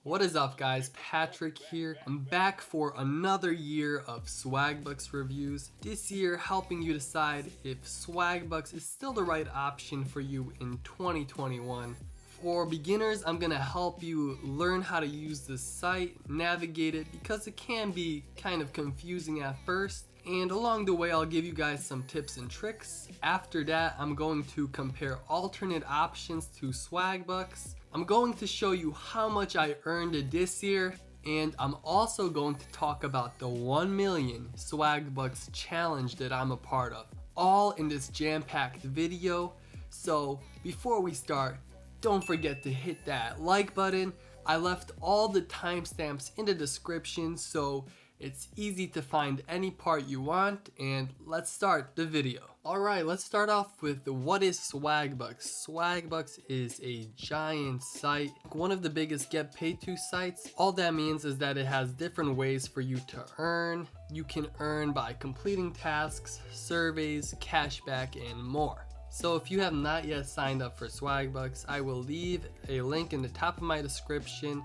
What is up, guys? Patrick here. I'm back for another year of Swagbucks reviews. This year helping you decide if Swagbucks is still the right option for you in 2021. For beginners, I'm gonna help you learn how to use this site, navigate it, because it can be kind of confusing at first. And along the way, I'll give you guys some tips and tricks. After that, I'm going to compare alternate options to Swagbucks. I'm going to show you how much I earned this year. And I'm also going to talk about the 1 million Swagbucks challenge that I'm a part of. All in this jam-packed video. So before we start, don't forget to hit that like button. I left all the timestamps in the description, so it's easy to find any part you want, and let's start the video. Alright, let's start off with what is Swagbucks. Swagbucks is a giant site, one of the biggest get paid to sites. All that means is that it has different ways for you to earn. You can earn by completing tasks, surveys, cashback, and more. So if you have not yet signed up for Swagbucks, I will leave a link in the top of my description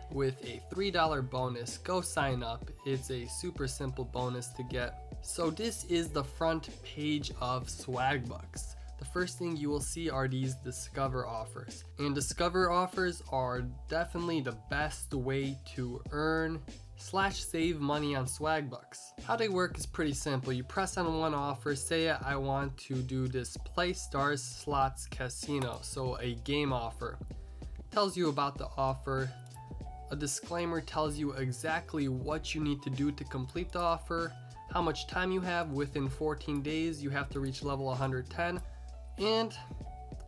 with a $3 bonus. Go sign up. It's a super simple bonus to get. So this is the front page of Swagbucks. The first thing you will see are these Discover offers. And Discover offers are definitely the best way to earn / save money on Swagbucks. How they work is pretty simple. You press on one offer, say I want to do this Play Stars Slots Casino, so a game offer. Tells you about the offer. A disclaimer tells you exactly what you need to do to complete the offer, how much time you have. Within 14 days you have to reach level 110, and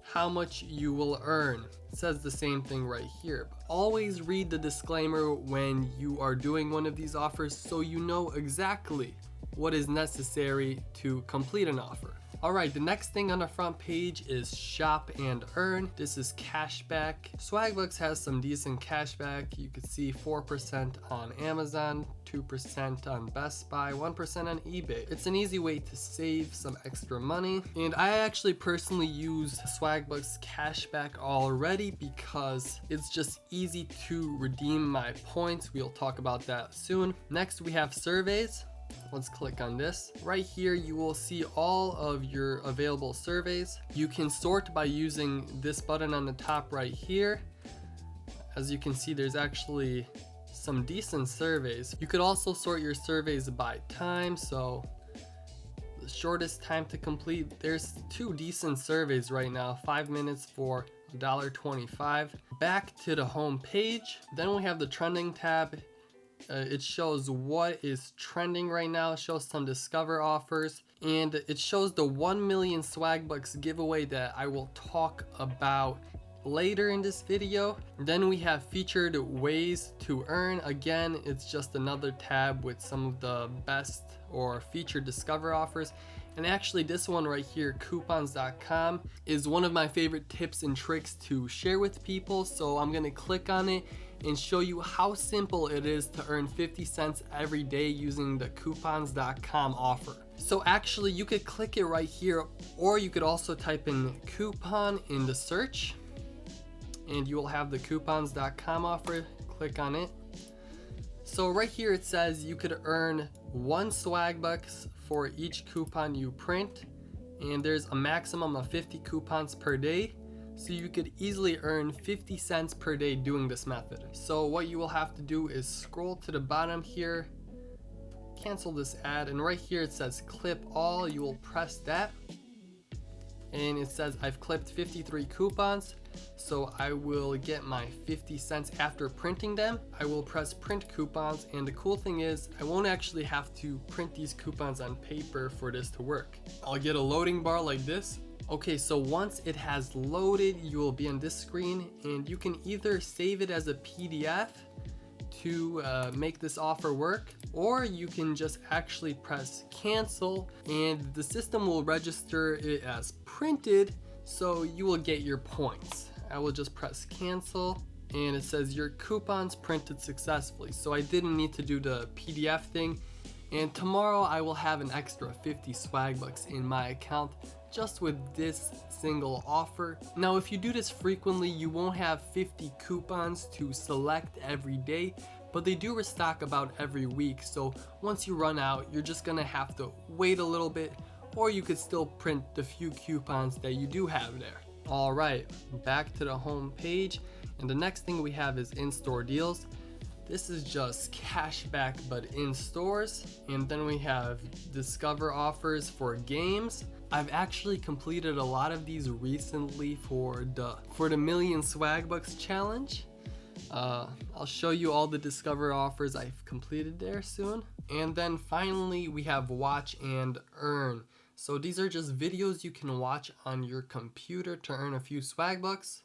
how much you will earn. It says the same thing right here. But always read the disclaimer when you are doing one of these offers so you know exactly what is necessary to complete an offer. Alright, the next thing on the front page is Shop and Earn. This is cashback. Swagbucks has some decent cashback. You can see 4% on Amazon, 2% on Best Buy, 1% on eBay. It's an easy way to save some extra money. And I actually personally use Swagbucks cashback already because it's just easy to redeem my points. We'll talk about that soon. Next, we have surveys. Let's click on this. Right here you will see all of your available surveys. You can sort by using this button on the top right here. As you can see, there's actually some decent surveys. You could also sort your surveys by time, so the shortest time to complete. There's 2 decent surveys right now, 5 minutes for $1.25. Back to the home page. Then we have the trending tab. It shows what is trending right now. It shows some Discover offers, and it shows the 1 million Swagbucks giveaway that I will talk about later in this video. Then we have featured ways to earn. Again, it's just another tab with some of the best or featured Discover offers. And actually this one right here, coupons.com, is one of my favorite tips and tricks to share with people. So I'm gonna click on it and show you how simple it is to earn 50 cents every day using the coupons.com offer. So actually you could click it right here, or you could also type in coupon in the search and you will have the coupons.com offer. Click on it. So right here it says you could earn 1 Swagbucks for each coupon you print, and there's a maximum of 50 coupons per day. So you could easily earn 50 cents per day doing this method. So what you will have to do is scroll to the bottom here, cancel this ad, and right here it says clip all. You will press that, and it says I've clipped 53 coupons. So I will get my 50 cents after printing them. I will press print coupons, and the cool thing is I won't actually have to print these coupons on paper for this to work. I'll get a loading bar like this. Okay, so once it has loaded, you will be on this screen, and you can either save it as a PDF to make this offer work, or you can just actually press cancel and the system will register it as printed, so you will get your points. I will just press cancel, and it says your coupons printed successfully. So I didn't need to do the PDF thing, and tomorrow I will have an extra 50 Swagbucks in my account just with this single offer. Now if you do this frequently, you won't have 50 coupons to select every day, but they do restock about every week, so once you run out, you're just gonna have to wait a little bit, or you could still print the few coupons that you do have there. Alright, back to the home page, and the next thing we have is in-store deals. This is just cashback but in stores, and then we have discover offers for games. I've actually completed a lot of these recently for the Million Swagbucks challenge. I'll show you all the discover offers I've completed there soon. And then finally we have watch and earn. So these are just videos you can watch on your computer to earn a few Swagbucks.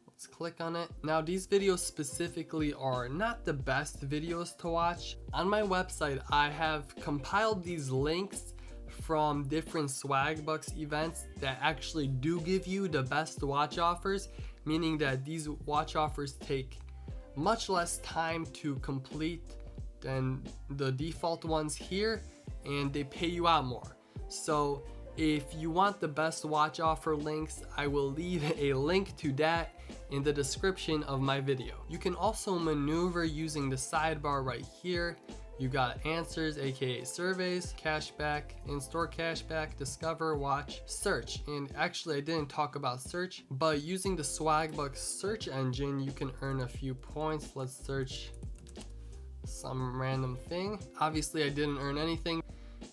Let's click on it. Now these videos specifically are not the best videos to watch. On my website I have compiled these links from different Swagbucks events that actually do give you the best watch offers, meaning that these watch offers take much less time to complete than the default ones here, and they pay you out more. So if you want the best watch offer links, I will leave a link to that in the description of my video. You can also maneuver using the sidebar right here. You got answers, aka surveys, cashback, in-store cashback, discover, watch, search. And actually I didn't talk about search, but using the Swagbucks search engine, you can earn a few points. Let's search some random thing. Obviously I didn't earn anything,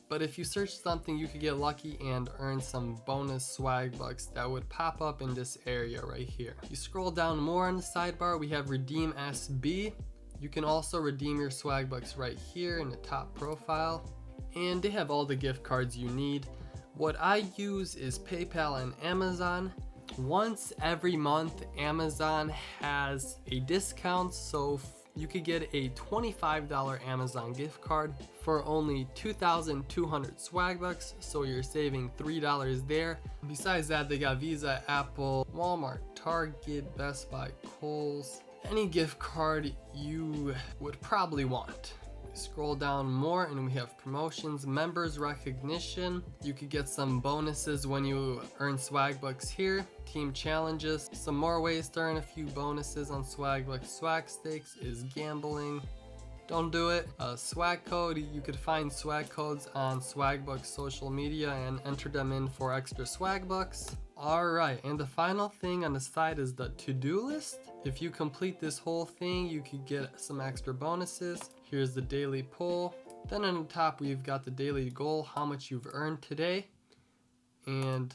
but if you search something, you could get lucky and earn some bonus Swagbucks that would pop up in this area right here. You scroll down more on the sidebar, we have redeem SB. You can also redeem your Swagbucks right here in the top profile, and they have all the gift cards you need. What I use is PayPal and Amazon. Once every month, Amazon has a discount, so you could get a $25 Amazon gift card for only 2,200 Swagbucks, so you're saving $3 there. Besides that, they got Visa, Apple, Walmart, Target, Best Buy, Kohl's, any gift card you would probably want. Scroll down more and we have promotions, members recognition. You could get some bonuses when you earn Swagbucks here. Team challenges, some more ways to earn a few bonuses on Swagbucks. Swag stakes is gambling. Don't do it. Swag code, you could find swag codes on Swagbucks social media and enter them in for extra Swagbucks. Alright, and the final thing on the side is the to-do list. If you complete this whole thing, you could get some extra bonuses. Here's the daily poll. Then on the top, we've got the daily goal, how much you've earned today. And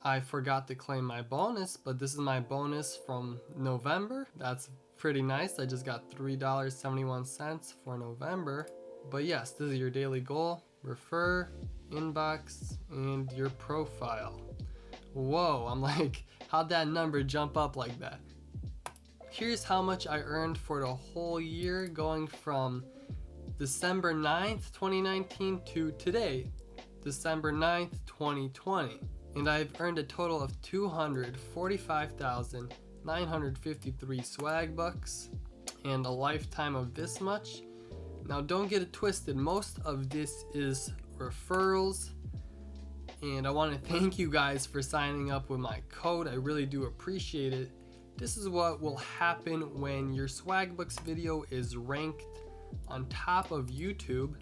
I forgot to claim my bonus, but this is my bonus from November. That's pretty nice. I just got $3.71 for November. But yes, this is your daily goal. Refer, inbox, and your profile. Whoa, I'm like, how'd that number jump up like that? Here's how much I earned for the whole year, going from December 9th, 2019 to today, December 9th, 2020. And I've earned a total of 245,953 Swagbucks and a lifetime of this much. Now don't get it twisted, most of this is referrals, and I want to thank you guys for signing up with my code. I really do appreciate it. This is what will happen when your Swagbucks video is ranked on top of YouTube.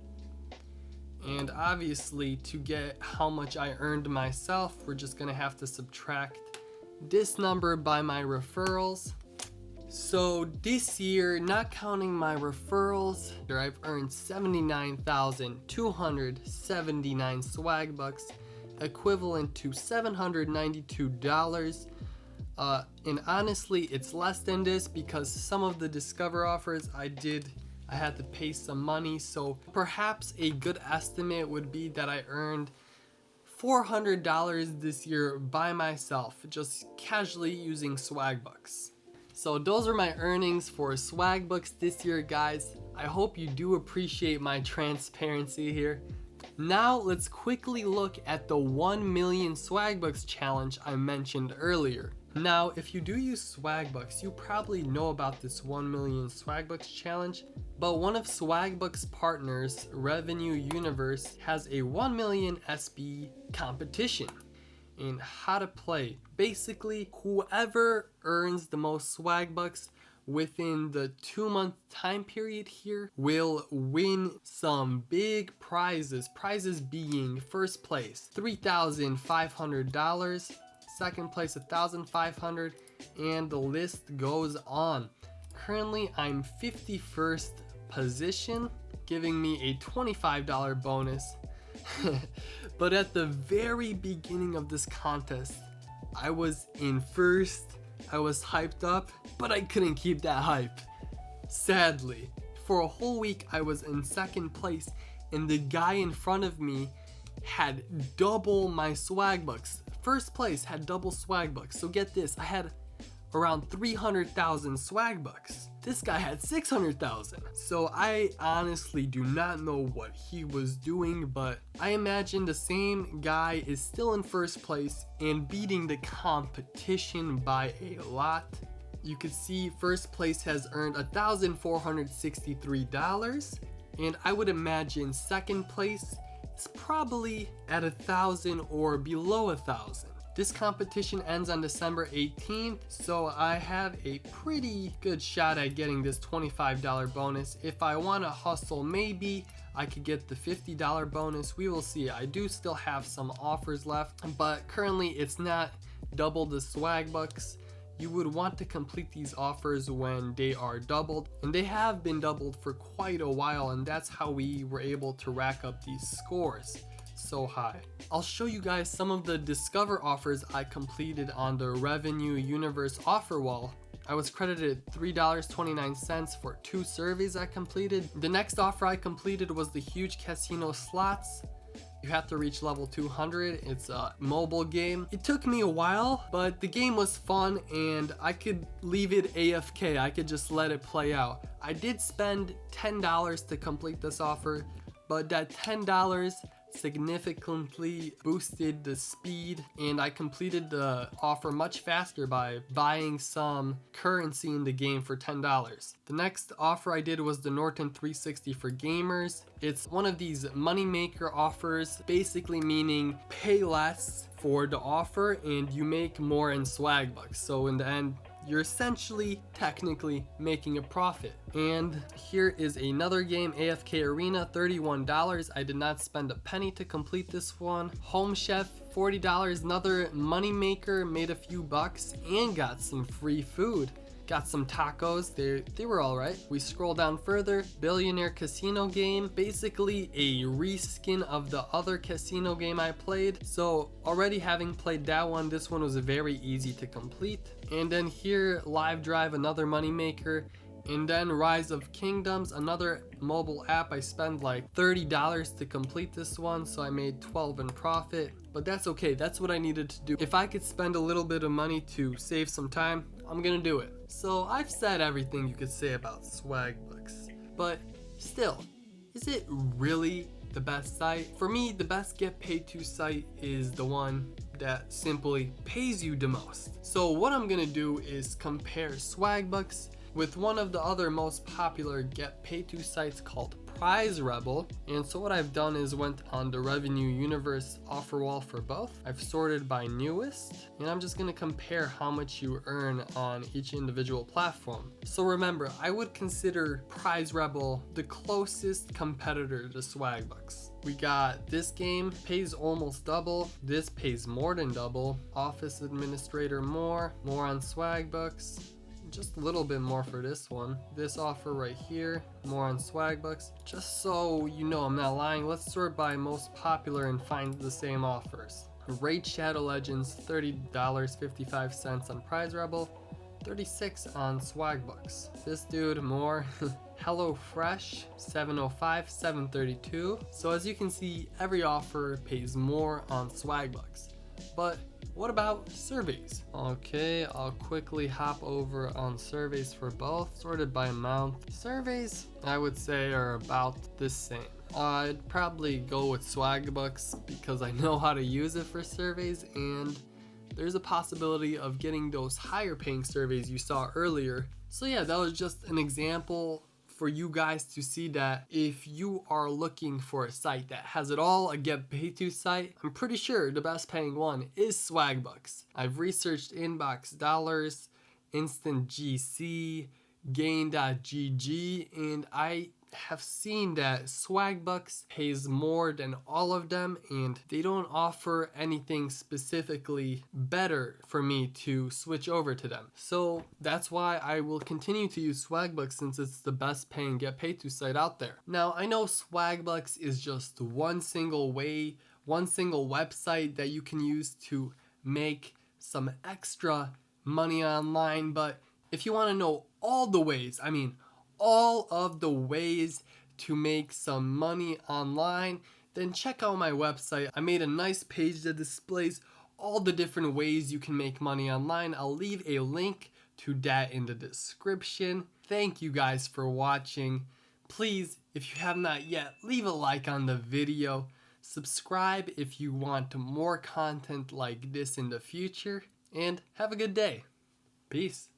And obviously, to get how much I earned myself, we're just gonna have to subtract this number by my referrals. So this year, not counting my referrals, I've earned 79,279 Swagbucks, equivalent to $792. And honestly, it's less than this because some of the discover offers I had to pay some money. So perhaps a good estimate would be that I earned $400 this year by myself, just casually using Swagbucks. So those are my earnings for Swagbucks this year, guys. I hope you do appreciate my transparency here. Now let's quickly look at the 1 million Swagbucks challenge I mentioned earlier. Now, if you do use Swagbucks, you probably know about this 1 million Swagbucks challenge, but one of Swagbucks' partners, Revenue Universe, has a 1 million SB competition. And how to play. Basically, whoever earns the most Swagbucks within the 2-month time period here will win some big prizes. Prizes being first place $3,500, second place $1,500, and the list goes on. Currently I'm 51st position, giving me a $25 bonus. But at the very beginning of this contest, I was in first. I was hyped up, but I couldn't keep that hype. Sadly, for a whole week I was in second place, and the guy in front of me had double my Swagbucks. First place had double Swagbucks. So get this, I had around 300,000 Swagbucks. This guy had 600,000. So I honestly do not know what he was doing, but I imagine the same guy is still in first place and beating the competition by a lot. You can see first place has earned $1,463, and I would imagine second place is probably at 1,000 or below 1,000. This competition ends on December 18th, so I have a pretty good shot at getting this $25 bonus. If I want to hustle, maybe I could get the $50 bonus. We will see. I do still have some offers left, but currently it's not double the Swagbucks. You would want to complete these offers when they are doubled, and they have been doubled for quite a while, and that's how we were able to rack up these scores so high. I'll show you guys some of the Discover offers I completed on the Revenue Universe offer wall. I was credited $3.29 for 2 surveys I completed. The next offer I completed was the huge casino slots. You have to reach level 200. It's a mobile game. It took me a while, but the game was fun and I could leave it AFK. I could just let it play out. I did spend $10 to complete this offer, but that $10 significantly boosted the speed, and I completed the offer much faster by buying some currency in the game for $10. The next offer I did was the Norton 360 for gamers. It's one of these moneymaker offers, basically meaning pay less for the offer and you make more in Swagbucks. So in the end, you're essentially technically making a profit. And here is another game, AFK Arena, $31. I did not spend a penny to complete this one. Home Chef, $40, another money maker, made a few bucks and got some free food. Got some tacos, they were all right. We scroll down further, Billionaire Casino game, basically a reskin of the other casino game I played. So already having played that one, this one was very easy to complete. And then here, Live Drive, another moneymaker. And then Rise of Kingdoms, another mobile app. I spent like $30 to complete this one, so I made 12 in profit. But that's okay, that's what I needed to do. If I could spend a little bit of money to save some time, I'm gonna do it. So I've said everything you could say about Swagbucks, but still, is it really the best site? For me, the best get paid to site is the one that simply pays you the most. So what I'm gonna do is compare Swagbucks with one of the other most popular get paid to sites called Prize Rebel. And so what I've done is went on the Revenue Universe offer wall for both. I've sorted by newest, and I'm just gonna compare how much you earn on each individual platform. So remember, I would consider Prize Rebel the closest competitor to Swagbucks. We got this game pays almost double, this pays more than double, Office Administrator more on Swagbucks. Just a little bit more for this one. This offer right here, more on Swagbucks. Just so you know I'm not lying, let's sort by most popular and find the same offers. Raid Shadow Legends, $30.55 on Prize Rebel, $36 on Swagbucks. This dude, more. Hello Fresh, $7.05, $7.32. So as you can see, every offer pays more on Swagbucks. But what about surveys? Okay, I'll quickly hop over on surveys for both, sorted by amount. Surveys, I would say, are about the same. I'd probably go with Swagbucks because I know how to use it for surveys, and there's a possibility of getting those higher paying surveys you saw earlier. So yeah, that was just an example for you guys to see that if you are looking for a site that has it all, a get paid to site, I'm pretty sure the best paying one is Swagbucks. I've researched Inbox Dollars, Instant GC, Gain.gg, and I have seen that Swagbucks pays more than all of them, and they don't offer anything specifically better for me to switch over to them. So that's why I will continue to use Swagbucks, since it's the best paying get paid to site out there. Now I know Swagbucks is just one single way, one single website that you can use to make some extra money online, but if you want to know all the ways, I mean all of the ways to make some money online, then check out my website. I made a nice page that displays all the different ways you can make money online. I'll leave a link to that in the description. Thank you guys for watching. Please, if you have not yet, leave a like on the video. Subscribe if you want more content like this in the future, and have a good day. Peace.